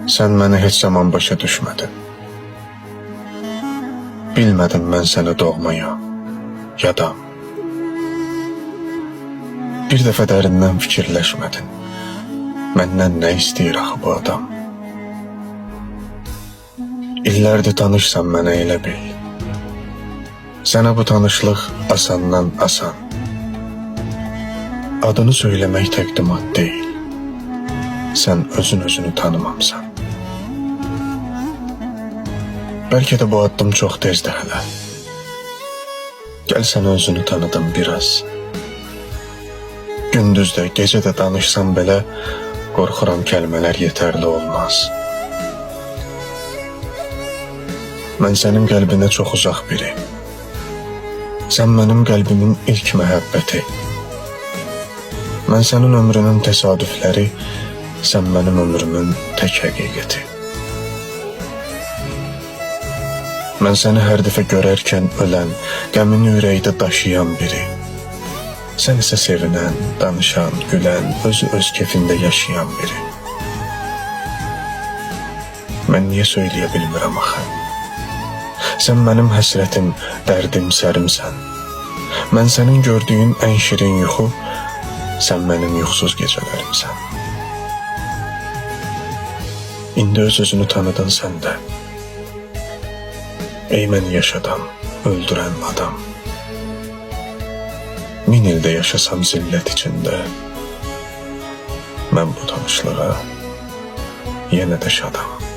Sən məni heç zaman başa düşmədin. Bilmədim mən səni doğmaya, yadam. Bir dəfə dərindən fikirləşmədin. Məndən nə istəyir axı bu adam? İllərdir tanışsan mənə, elə bil. Sənə bu tanışlıq asandan asan. Adını söyləmək təqdimat deyil. Sən özünü tanımamsan. Bəlkə də bu addım çox tezdir hələ. Gəl sənə özünü tanıdım biraz. Gündüz də, gecə də danışsam belə, qorxuram kəlmələr yetərli olmaz. Mən sənin qəlbinə çox uzaq biri. Sən mənim qəlbimin ilk məhəbbəti. Mən sənin ömrünün təsadüfləri, sən mənim ömrümün tək həqiqəti. Mən səni hər dəfə görərkən ölən, qəmini ürəkdə daşıyan biri. Sən isə sevinən, danışan, gülən, özü öz kefində yaşayan biri. Mən niyə söyləyə bilmirəm axı? Sən mənim həsrətim, dərdim, sərimsən. Mən sənin gördüyün ən şirin yuxu, sən mənim yuxusuz gecələrimsən. İndi öz-özünü tanıdın sən də. Ey məni yaşadan, öldürən adam. 1000 ildə yaşasam zillət içində, mən bu tanışlığa yenə də şadam.